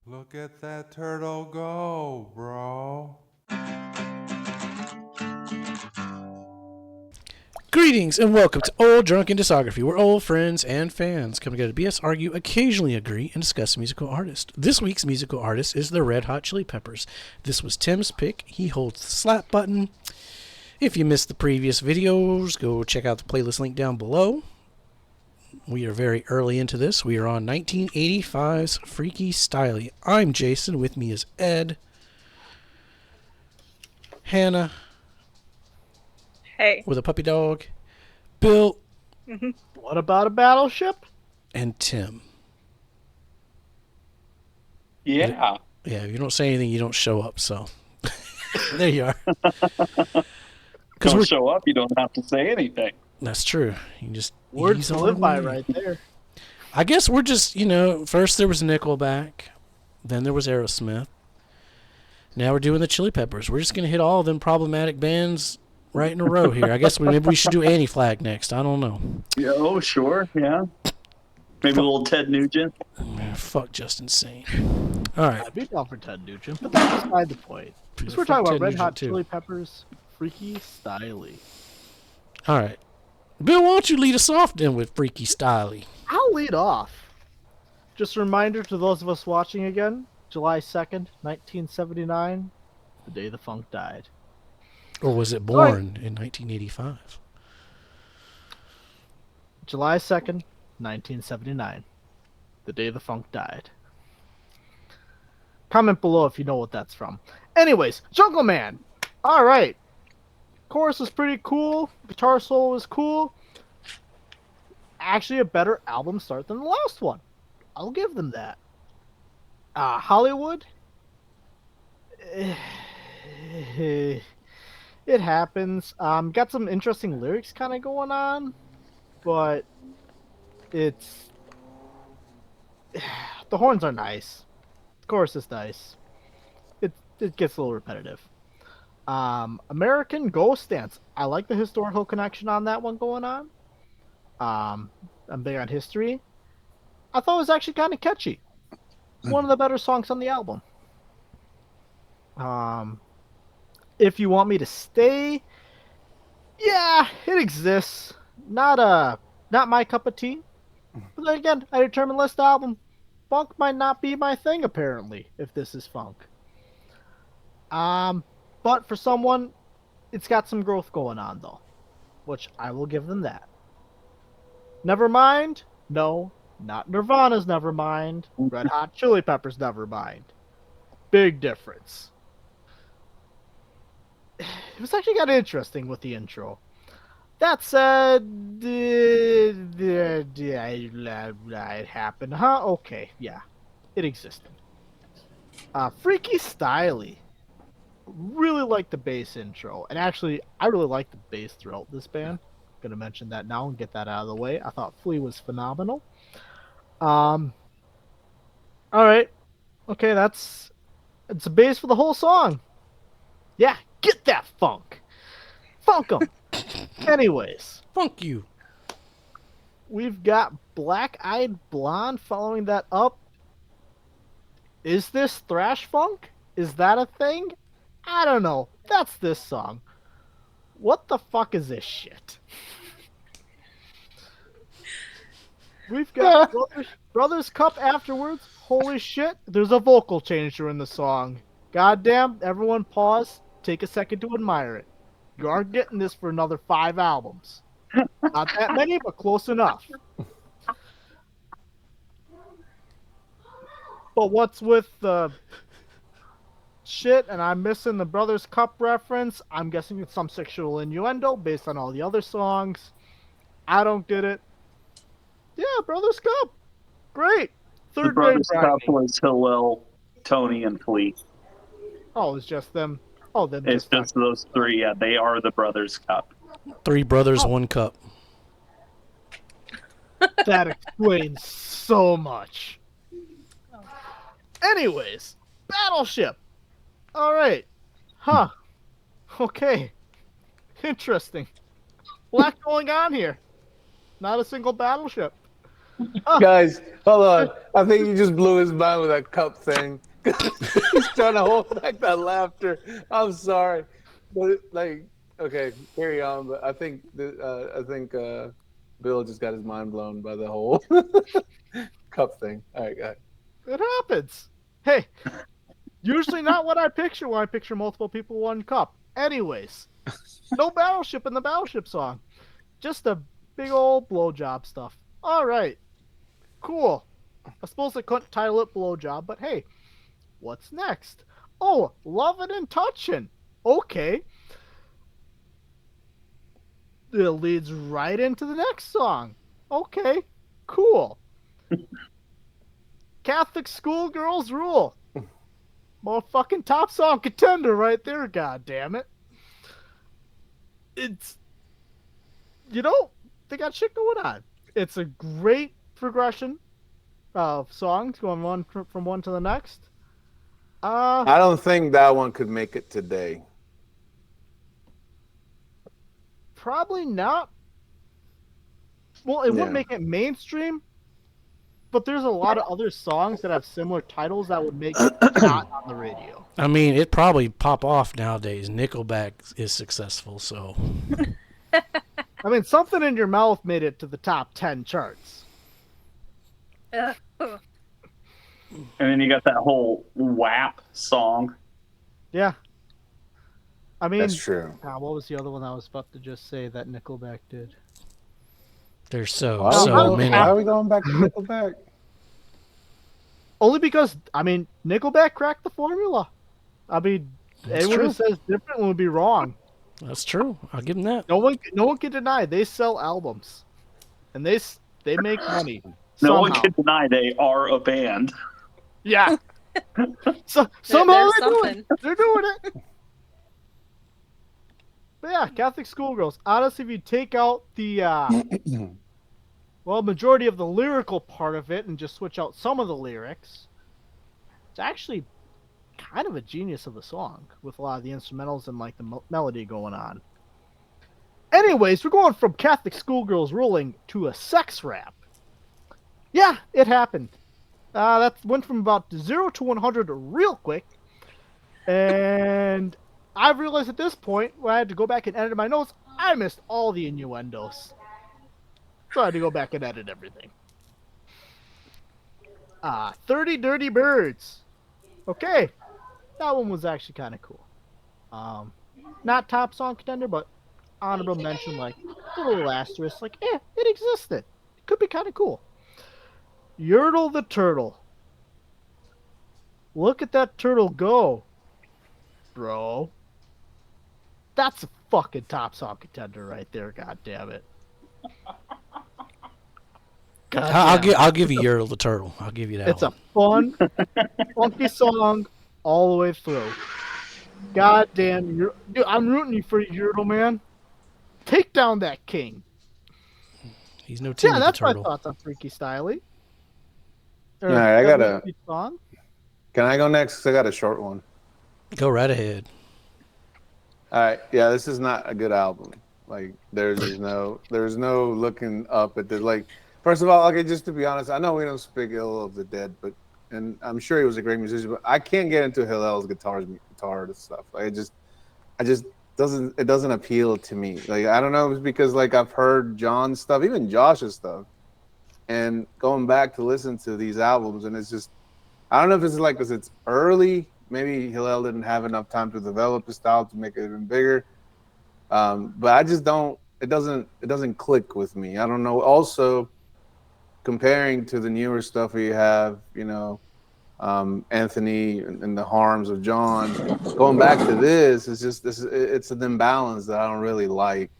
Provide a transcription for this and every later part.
Look at that turtle go, bro. Greetings and welcome to Old Drunken Discography, where old friends and fans come together to BS, argue, occasionally agree, and discuss musical artists. This week's musical artist is the Red Hot Chili Peppers. This was Tim's pick. He holds the slap button. If you missed the previous videos, go check out the playlist link down below. We are very early into this. We are on 1985's Freaky Styley. I'm Jason. With me is Ed, Hannah, Hey. with a puppy dog, Bill, What about a battleship? and Tim. Yeah. Yeah, if you don't say anything, you don't show up, so there you are. Don't show up, you don't have to say anything. That's true. You can just Words ease to on live by away. right there. I guess we're just, first there was Nickelback, then there was Aerosmith. Now we're doing the Chili Peppers. We're just going to hit all of them problematic bands right in a row here. I guess maybe we should do Anti-Flag next. I don't know. Yeah, oh, sure, yeah. Maybe a little Ted Nugent. Fuck Justin Sane. All right. I'd be down for Ted Nugent, but that's beside the point. Because we're talking Fuck about Ted Red Hot Nugent, too. Chili Peppers, Freaky Styley. All right. Bill, why don't you lead us off then with Freaky Styley? I'll lead off. Just a reminder to those of us watching again, July 2nd, 1979, the day the funk died. Or was it born in 1985? July 2nd, 1979, the day the funk died. Comment below if you know what that's from. Anyways, Jungle Man. All right. Chorus was pretty cool. Guitar solo was cool. Actually, a better album start than the last one. I'll give them that. Hollywood. It happens. Got some interesting lyrics kind of going on, but it's the horns are nice. The chorus is nice. It gets a little repetitive. American Ghost Dance. I like the historical connection on that one going on. I'm big on history. I thought it was actually kind of catchy. One of the better songs on the album. If You Want Me to Stay, yeah, it exists. Not my cup of tea. But then again, I determined list album. Funk might not be my thing apparently, if this is funk. But for someone, it's got some growth going on though, which I will give them that. Nevermind? No, not Nirvana's Nevermind. Red Hot Chili Peppers Nevermind. Big difference. It was actually kind of interesting with the intro. That said, it happened, huh? Okay, yeah, it existed. Freaky Styley. Really like the bass intro, and actually, I really like the bass throughout this band. Gonna mention that now and get that out of the way. I thought Flea was phenomenal. All right, okay, it's a bass for the whole song. Yeah, get that funk, funk 'em. Anyways, Funk you. we've got Black Eyed Blonde following that up. Is this thrash funk? Is that a thing? I don't know. That's this song. What the fuck is this shit? We've got Brothers Cup afterwards. Holy shit. There's a vocal change during the song. Goddamn, everyone pause. Take a second to admire it. You aren't getting this for another 5 albums. Not that many, but close enough. But what's with the shit, and I'm missing the Brothers Cup reference. I'm guessing it's some sexual innuendo based on all the other songs. I don't get it. Yeah, Brothers Cup. Great. The Third grade Brothers Cup bragging. was Hillel, Tony, and Flea. Oh, it's just them. Oh, then It's just those three. Yeah, they are the Brothers Cup. 3 brothers, Oh. 1 cup. that explains so much. Anyways, Battleship. All right. Huh. Okay. Interesting. A lot going on here. Not a single battleship. Guys, hold on. I think you just blew his mind with that cup thing. He's trying to hold back that laughter. I'm sorry, but like, okay, carry on. But I think Bill just got his mind blown by the whole cup thing. All right, go ahead. It happens. Hey, usually not what I picture when I picture multiple people one cup. Anyways, no battleship in the battleship song. Just a big old blowjob stuff. All right, cool. I suppose I couldn't title it blowjob, but hey, what's next? Oh, loving and touching. Okay. It leads right into the next song. Okay, cool. Catholic schoolgirls rule. Motherfucking top song contender right there, god damn it. It's, they got shit going on. It's a great progression of songs going from one to the next. I don't think that one could make it today. Probably not. Well, it wouldn't make it mainstream, but there's a lot of other songs that have similar titles that would make it not on the radio. I mean, it'd probably pop off nowadays. Nickelback is successful, so. I mean, Something in Your Mouth made it to the top 10 charts. And then you got that whole WAP song. Yeah. I mean, That's true. what was the other one I was about to just say that Nickelback did? There's so many. Why are we going back to Nickelback? Only because, I mean, Nickelback cracked the formula. I mean, anyone who says different would be wrong. That's true. I'll give them that. No one can deny they sell albums, and they make money. No one can deny they are a band. Yeah. So somehow they're doing it. But yeah, Catholic schoolgirls. Honestly, if you take out the majority of the lyrical part of it and just switch out some of the lyrics, it's actually kind of a genius of a song with a lot of the instrumentals and like the melody going on. Anyways, we're going from Catholic schoolgirls ruling to a sex rap. Yeah, it happened. That went from about 0 to 100 real quick. And I've realized at this point, when I had to go back and edit my notes, I missed all the innuendos. So I had to go back and edit everything. 30 Dirty Birds. Okay. That one was actually kind of cool. Not top song contender, but honorable mention, like a little asterisk, like, it existed. It could be kind of cool. Yertle the Turtle. Look at that turtle go, bro. That's a fucking top song contender right there, god damn it. I'll give you Yertle the Turtle. I'll give you that. It's a fun, funky song all the way through. God damn, dude, I'm rooting you for Yertle, man. Take down that king. He's no Timmy Yeah, that's the Turtle. my thoughts on Freaky Styley. All right, I got a song. Can I go next? 'Cause I got a short one. Go right ahead. All right, yeah, this is not a good album. Like, there's no looking up at the, like. First of all, okay, just to be honest, I know we don't speak ill of the dead, and I'm sure he was a great musician, but I can't get into Hillel's guitar stuff. Like, it doesn't appeal to me. Like, I don't know if it's because like I've heard John's stuff, even Josh's stuff, and going back to listen to these albums, and it's just, I don't know if it's like because it's early. Maybe Hillel didn't have enough time to develop his style to make it even bigger. But I just don't. It doesn't click with me. I don't know. Also, comparing to the newer stuff we have, Anthony and the Harms of John, going back to this, it's an imbalance that I don't really like.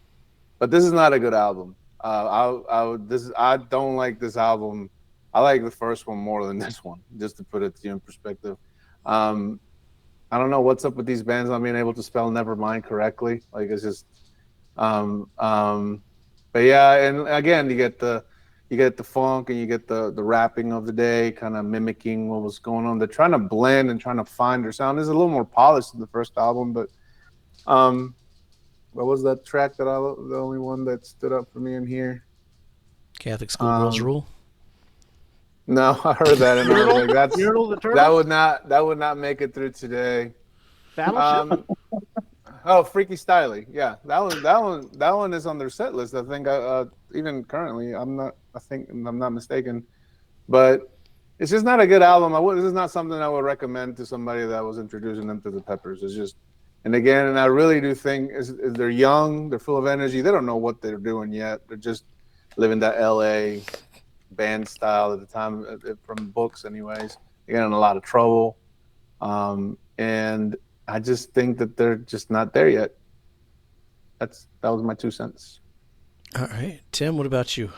But this is not a good album. I don't like this album. I like the first one more than this one, just to put it to you in perspective. I don't know what's up with these bands not being able to spell Nevermind correctly. Like, it's just, but yeah, and again, you get the funk and you get the rapping of the day, kind of mimicking what was going on. They're trying to blend and trying to find their sound. It's a little more polished than the first album, but what was that track the only one that stood up for me in here? Catholic schoolgirls rule. No, I heard that and I was like, Urinal the turtle? that would not make it through today. Battleship? Oh, Freaky Styley. Yeah, that one is on their set list. I think even currently, I think I'm not mistaken, but it's just not a good album. This is not something I would recommend to somebody that was introducing them to the Peppers. It's just, and again, and I really do think is they're young, they're full of energy. They don't know what they're doing yet. They're just living that LA band style at the time, from books, anyways. They get in a lot of trouble, and I just think that they're just not there yet. That was my 2 cents. All right, Tim. What about you?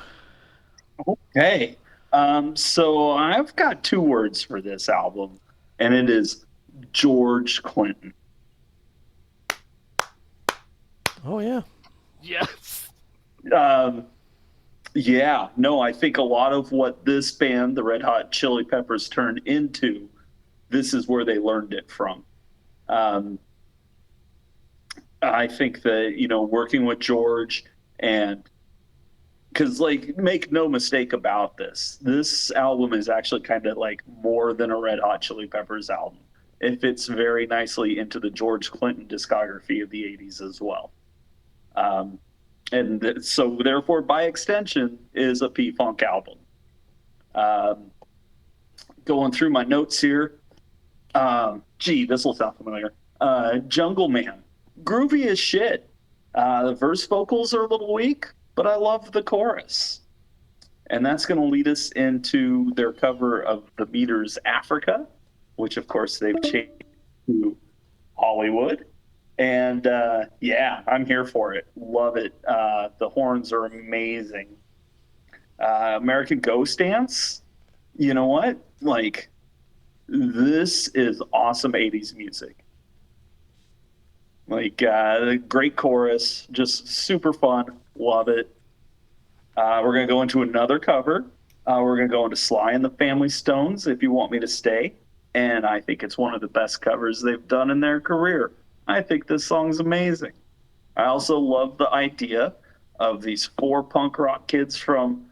Okay. So I've got 2 words for this album, and it is George Clinton. Oh yeah. Yes. Yeah, no, I think a lot of what this band, the Red Hot Chili Peppers, turned into, this is where they learned it from. I think that, working with George, and because, like, make no mistake about this album is actually kind of like more than a Red Hot Chili Peppers album. It fits very nicely into the George Clinton discography of the 80s as well. So therefore, by extension, is a P-Funk album. Going through my notes here. This will sound familiar. Jungle Man. Groovy as shit. The verse vocals are a little weak, but I love the chorus. And that's going to lead us into their cover of The Meters' Africa, which, of course, they've changed to Hollywood. And I'm here for it. Love it. The horns are amazing. American Ghost Dance. You know what? Like, this is awesome 80s music. Like, great chorus, just super fun. Love it. We're going to go into another cover. We're going to go into Sly and the Family Stones, If You Want Me to Stay. And I think it's one of the best covers they've done in their career. I think this song's amazing. I also love the idea of these 4 punk rock kids from,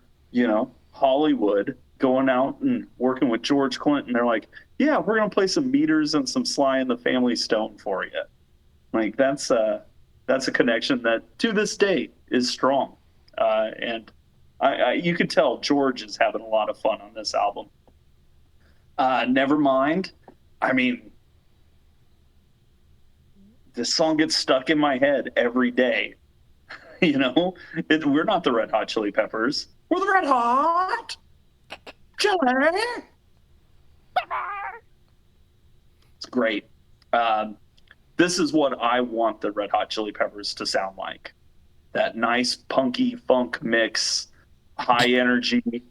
Hollywood going out and working with George Clinton. They're like, yeah, we're going to play some Meters and some Sly and the Family Stone for you. Like, that's a connection that to this day is strong. And you could tell George is having a lot of fun on this album. Nevermind. I mean, this song gets stuck in my head every day. We're not the Red Hot Chili Peppers. We're the Red Hot Chili. It's great. This is what I want the Red Hot Chili Peppers to sound like. That nice punky funk mix, high energy.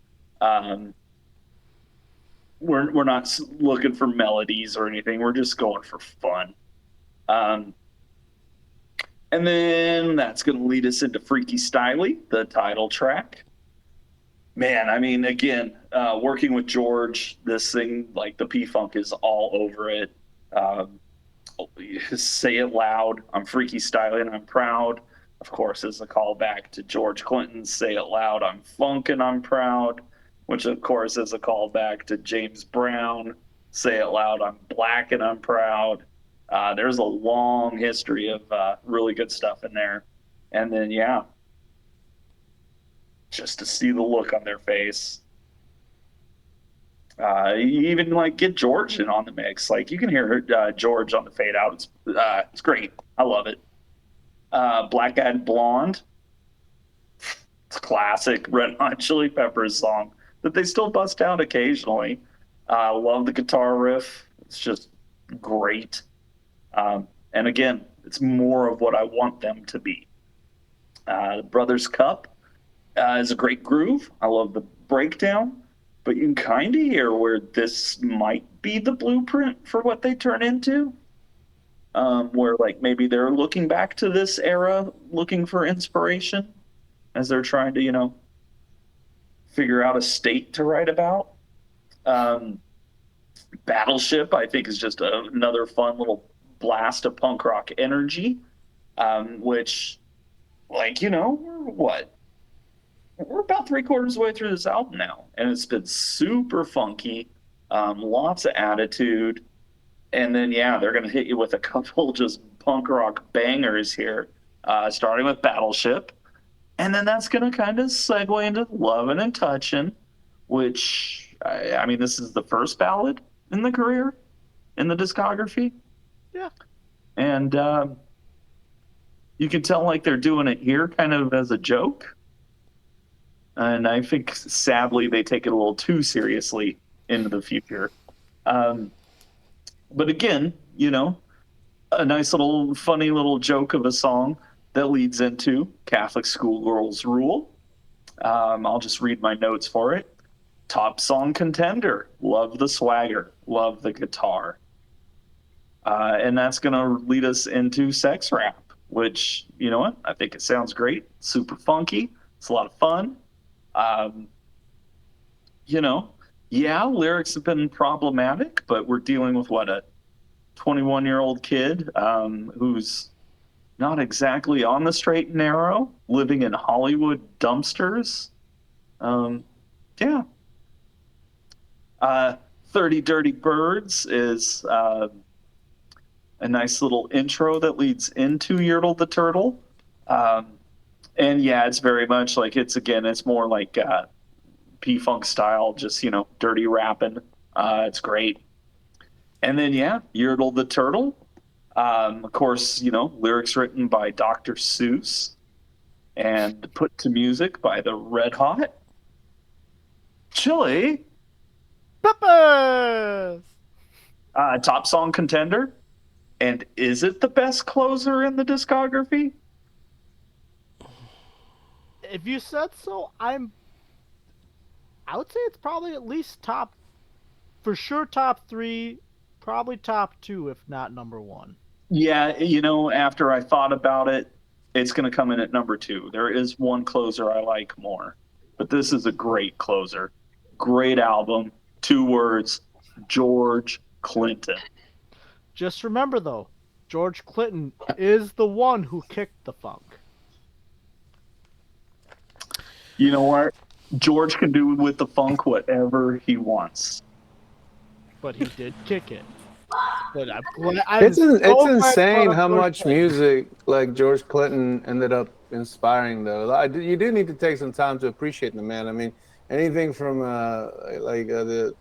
We're not looking for melodies or anything. We're just going for fun. And then that's going to lead us into Freaky Styley, the title track. Man, I mean, again, working with George, this thing, like, the P-Funk is all over it. Say It Loud, I'm Freaky Styley and I'm proud. Of course, is a callback to George Clinton's Say It Loud, I'm funk and I'm proud, which, of course, is a callback to James Brown, Say It Loud, I'm black and I'm proud. There's a long history of really good stuff in there. And then, just to see the look on their face. You even, like, get George in on the mix. Like, you can hear George on the fade out. It's great. I love it. Black Eyed Blonde. It's a classic Red Hot Chili Peppers song that they still bust out occasionally. Love the guitar riff. It's just great. And again, it's more of what I want them to be. Brothers Cup is a great groove. I love the breakdown, but you can kind of hear where this might be the blueprint for what they turn into. Where, like, maybe they're looking back to this era, looking for inspiration as they're trying to, figure out a state to write about. Battleship, I think, is just another fun little blast of punk rock energy, which, like, we're we're about 3/4 of the way through this album now, and it's been super funky, lots of attitude, and then they're gonna hit you with a couple just punk rock bangers here, starting with Battleship, and then that's gonna kind of segue into Lovin' and Touchin', which I mean, this is the first ballad in the career, in the discography. Yeah. And you can tell like they're doing it here kind of as a joke. And I think sadly they take it a little too seriously into the future. But again, a nice little funny little joke of a song that leads into Catholic Schoolgirls Rule. I'll just read my notes for it. Top song contender, love the swagger, love the guitar. And that's going to lead us into Sex Rap, which, you know what? I think it sounds great. Super funky. It's a lot of fun. Lyrics have been problematic, but we're dealing with a 21-year-old kid who's not exactly on the straight and narrow, living in Hollywood dumpsters. 30 Dirty Birds is a nice little intro that leads into Yertle the Turtle. It's very much like it's more like P-Funk style, just, dirty rapping. It's great. And then, Yertle the Turtle. Of course, lyrics written by Dr. Seuss and put to music by the Red Hot Chili Peppers! Top song contender. And is it the best closer in the discography? If you said so, I would say it's probably at least top 3, probably top 2, if not number 1. Yeah, after I thought about it, it's going to come in at number 2. There is one closer I like more, but this is a great closer. Great album. 2 words, George Clinton. Just remember, though, George Clinton is the one who kicked the funk. You know what? George can do with the funk whatever he wants. But he did kick it. But it's insane how much music like George Clinton ended up inspiring, though. You do need to take some time to appreciate the man. I mean, anything from the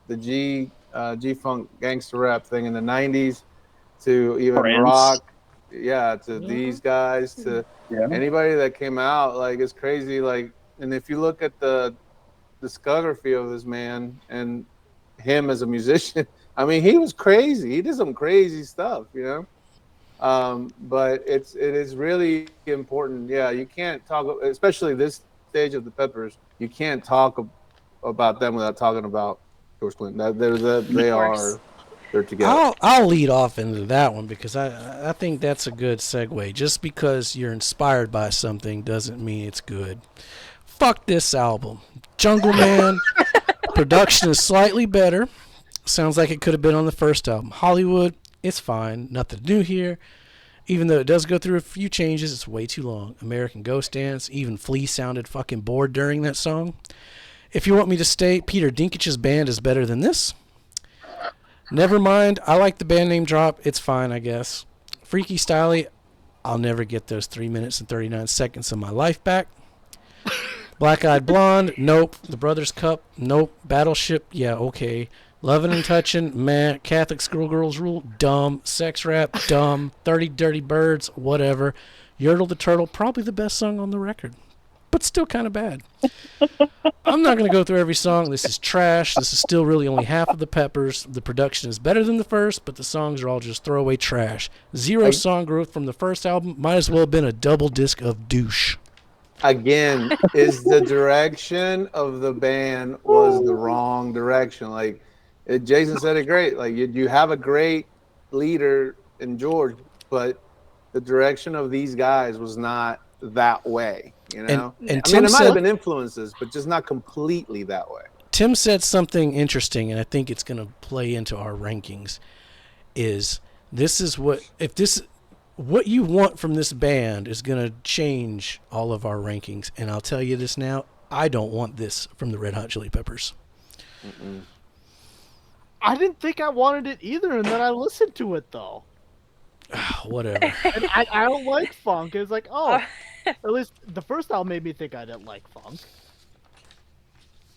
G-Funk gangster rap thing in the 90s to even Friends. rock, to these guys, to anybody that came out, it's crazy. And if you look at the discography of this man and him as a musician, I mean, he was crazy. He did some crazy stuff, but it is really important. Yeah, you can't talk, especially this stage of the Peppers, you can't talk about them without talking about George Clinton. They're together. I'll lead off into that one because I think that's a good segue. Just because you're inspired by something doesn't mean it's good. Fuck this album. Jungle Man, production is slightly better. Sounds like it could have been on the first album. Hollywood, it's fine. Nothing new here. Even though it does go through a few changes, it's way too long. American Ghost Dance, even Flea sounded fucking bored during that song. If you want me to stay, Peter Dinkich's band is better than this. Never mind, I like the band name drop. It's fine, I guess. Freaky Styley, I'll never get those 3 minutes and 39 seconds of my life back. Black Eyed Blonde, nope. The Brothers Cup, nope. Battleship, yeah, okay. Lovin' and Touchin', meh. Catholic Schoolgirls Rule, dumb. Sex Rap, dumb. 30 Dirty Birds, whatever. Yertle the Turtle, probably the best song on the record, but still kind of bad. I'm not going to go through every song. This is trash. This is still really only half of the Peppers. The production is better than the first, but the songs are all just throwaway trash. Zero song growth from the first album. Might as well have been a double disc of douche. Again, is the direction of the band was the wrong direction. Jason said it great. You have a great leader in George, but the direction of these guys was not that way. And I Tim mean, it might said, have been influences, but just not completely that way. Tim said something interesting, and I think it's going to play into our rankings. What you want from this band is going to change all of our rankings. And I'll tell you this now, I don't want this from the Red Hot Chili Peppers. I didn't think I wanted it either, and then I listened to it though. Whatever. And I don't like funk. It's like, oh, at least the first album made me think I didn't like funk.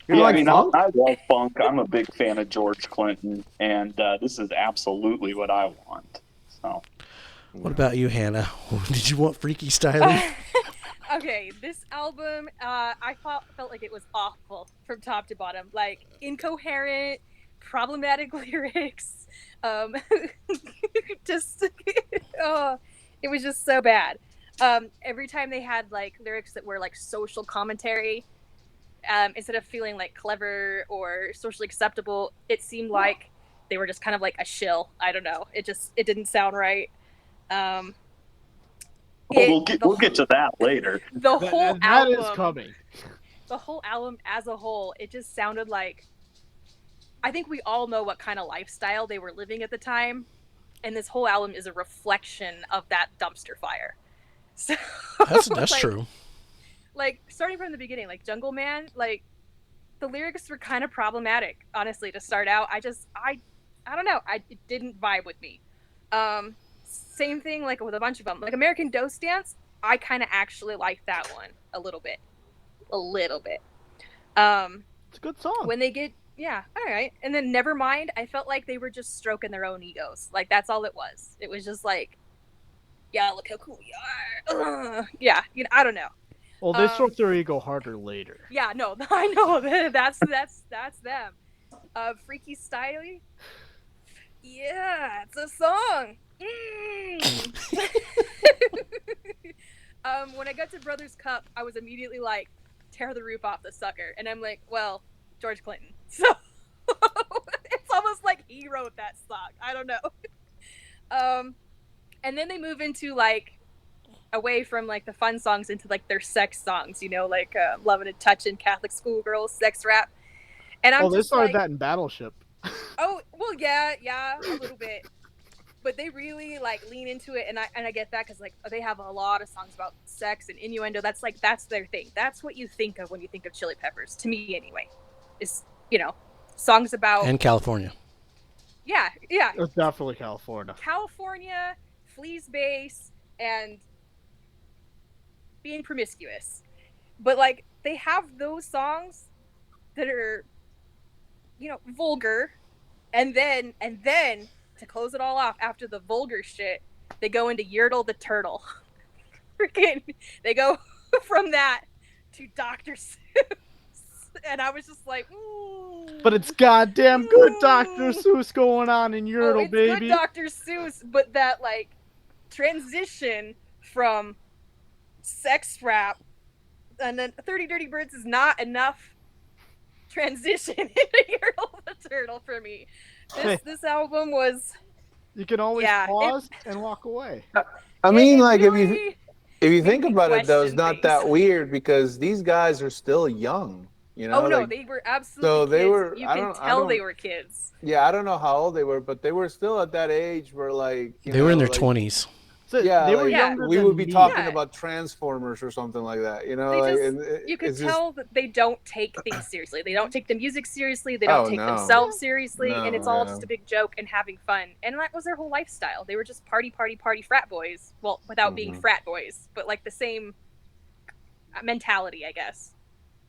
You Yeah, like I mean, funk? I love funk. I'm a big fan of George Clinton, and this is absolutely what I want. So, What about you, Hannah? Did you want Freaky Styley? Okay, this album, I felt like it was awful from top to bottom. Like, incoherent, problematic lyrics. Just, oh, it was just so bad. Every time they had, like, lyrics that were, like, social commentary, instead of feeling, like, clever or socially acceptable, it seemed like they were just kind of like a shill. I don't know. It didn't sound right. we'll get to that later. The whole album, that is coming. the whole album as a whole, it just sounded like, I think we all know what kind of lifestyle they were living at the time, and this whole album is a reflection of that dumpster fire. So That's like, true. Like, starting from the beginning, like Jungle Man, like, the lyrics were kind of problematic, honestly, to start out. I don't know, it didn't vibe with me. Same thing, like, with a bunch of them. Like, American Dose Dance, I kind of actually liked that one a little bit. It's a good song. When they get, yeah, all right. And then Nevermind, I felt like they were just stroking their own egos. Like, that's all it was. It was just like, yeah, look how cool we are. Yeah, I don't know. Well, they stroke their ego harder later. Yeah, no, I know. That's them. Freaky Styley. Yeah, it's a song. When I got to Brothers Cup, I was immediately like, tear the roof off the sucker. And I'm like, well, George Clinton. So it's almost like he wrote that song. I don't know. And then they move into, like, away from, like, the fun songs into, like, their sex songs, like Lovin' and Touchin', Catholic Schoolgirls, sex rap. And I'm they started that in Battleship. Oh, well, yeah, a little bit. But they really, like, lean into it, and I get that, because, like, they have a lot of songs about sex and innuendo. That's their thing. That's what you think of when you think of Chili Peppers, to me anyway. Is, songs about... And California. Yeah. It's definitely California. California, Flea's Base, and being promiscuous. But, like, they have those songs that are, vulgar, and then to close it all off, after the vulgar shit, they go into Yertle the Turtle. Freaking, they go from that to Dr. Seuss. And I was just like, ooh. But it's goddamn good Dr. Seuss going on in Yertle, it's baby. Good Dr. Seuss, but that, like, transition from sex rap, and then 30 Dirty Birds is not enough transition into Yertle the Turtle for me. This album was... You can always pause and walk away. I mean, like, really if you think about it, though, it's question not things. that weird, because these guys are still young. Oh no, like, they were absolutely so they kids. were. You I can don't- I tell don't- they were kids. Yeah, I don't know how old they were, but they were still at that age where, like, They were in their like, 20s. So Yeah, they were like, younger we than would be me. talking Yeah. about Transformers or something like that. They Like, just, you could it's just- tell that they don't take things seriously. They don't take the music seriously. They don't Oh, take no. themselves seriously, and it's all No, just a big joke and having fun. And that was their whole lifestyle. They were just party frat boys. Well, without being frat boys, but like the same mentality, I guess.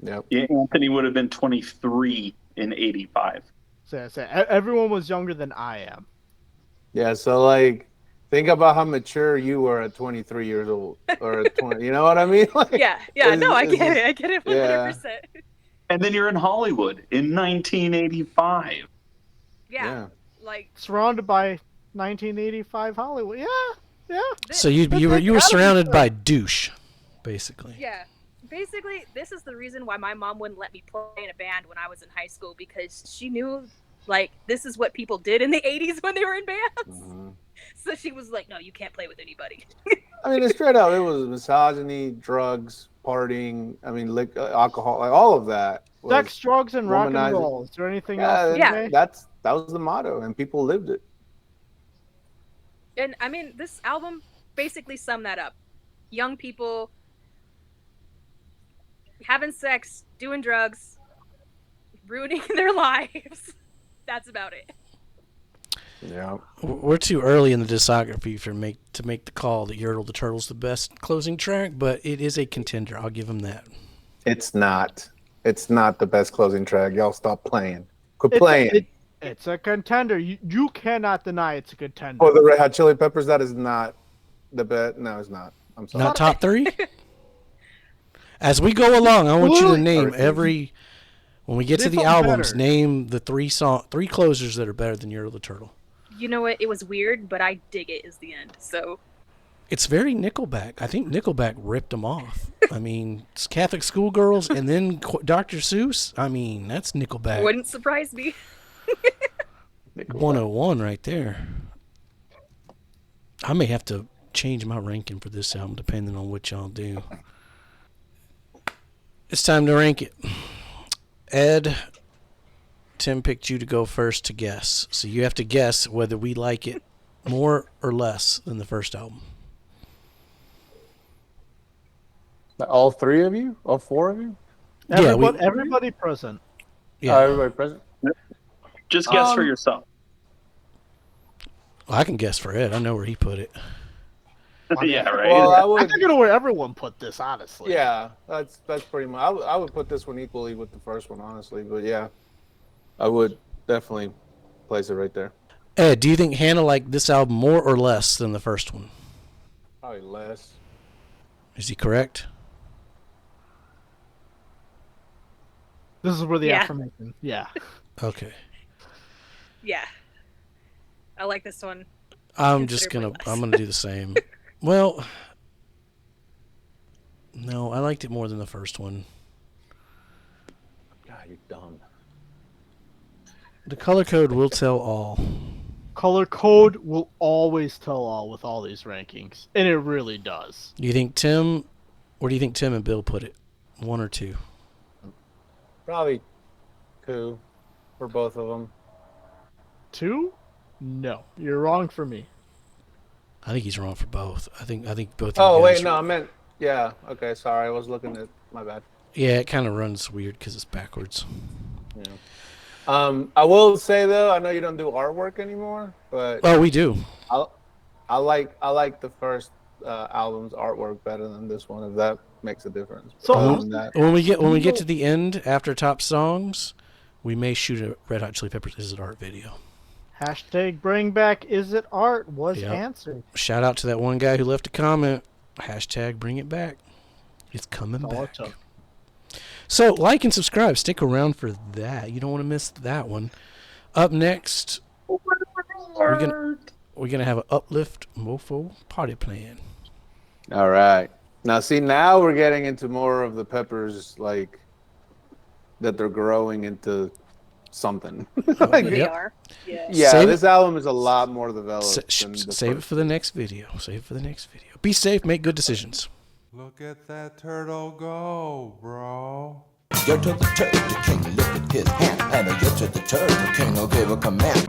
Yep. Yeah, Anthony would have been 23 in 85. So everyone was younger than I am. Yeah, so, like, think about how mature you were at 23 years old, or at 20. You know what I mean? Like, Yeah. No, I get it. I get it 100%. And then you're in Hollywood in 1985. Yeah. Like, Surrounded by 1985 Hollywood. Yeah. So you were surrounded by douche, basically. yeah. Basically, this is the reason why my mom wouldn't let me play in a band when I was in high school, because she knew, like, this is what people did in the 80s when they were in bands. So she was like, no, you can't play with anybody. I mean, it's straight out. It was misogyny, drugs, partying. I mean, alcohol, like, all of that. was Sex, drugs, and rock and womanizing. roll. Is there anything else? Yeah. to say? That was the motto, and people lived it. And I mean, this album basically summed that up. Young people having sex, doing drugs, ruining their lives. That's about it. Yeah. We're too early in the discography to make the call that Yertle the Turtle's the best closing track, but it is a contender. I'll give him that. It's not. It's not the best closing track. Y'all stop playing. Quit playing. It's a contender. You cannot deny it's a contender. For the Red Hot Chili Peppers, that is not the best. No, it's not. I'm sorry. Not top 3? As we go along, I want you to name when we get to the albums, better. name the 3 closers that are better than Yertle the Turtle. You know what? It was weird, but I dig it is the end. So It's very Nickelback. I think Nickelback ripped them off. I mean, it's Catholic Schoolgirls and then Dr. Seuss. I mean, that's Nickelback. wouldn't surprise me. 101 right there. I may have to change my ranking for this album depending on what y'all do. It's time to rank it. Ed, Tim picked you to go first to guess. So you have to guess whether we like it more or less than the first album. All 3 of you? All 4 of you? Everybody present. Yeah. Everybody present? Just guess for yourself. I can guess for Ed. I know where he put it. Yeah, right. Well, I I would. think I know where everyone put this, honestly. Yeah, that's pretty much. I would put this one equally with the first one, honestly. But yeah, I would definitely place it right there. Ed, do you think Hannah liked this album more or less than the first one? Probably less. Is he correct? This is where the Yeah. affirmation. Yeah. Okay. Yeah. I like this one. I'm just Considerably gonna less. do the same. Well, no, I liked it more than the first one. God, you're dumb. The color code will tell all. Color code will always tell all with all these rankings, and it really does. Do you think Tim? Where do you think Tim and Bill put it? 1 or 2? Probably 2 for both of them. 2? No, you're wrong for me. I think he's wrong for both. I think both. Oh you guys wait, no, I meant. Yeah. Okay, sorry. I was looking at my bad. Yeah, it kind of runs weird because it's backwards. Yeah. I will say though, I know you don't do artwork anymore, but Oh, we do. I like the first album's artwork better than this one. If that makes a difference. So- Other than that, When we get to the end after top songs, we may shoot a Red Hot Chili Peppers Is It Art video. Hashtag bring back Is It Art was Yep. answered. Shout out to that one guy who left a comment. Hashtag bring it back. It's coming That's all it back. took. So like and subscribe. Stick around for that. You don't want to miss that one. Up next, we're gonna have an Uplift Mofo party plan. all right. Now see, now we're getting into more of the Peppers, like that they're growing into something. Like, They Yep. are. Yeah. yeah, Save this album is a lot more developed. Save than the it first. for the next video. Save it for the next video. Be safe. Make good decisions. Look at that turtle go, bro. Yo to the turtle king lifted his hand, and a yo to the turtle king will give a command.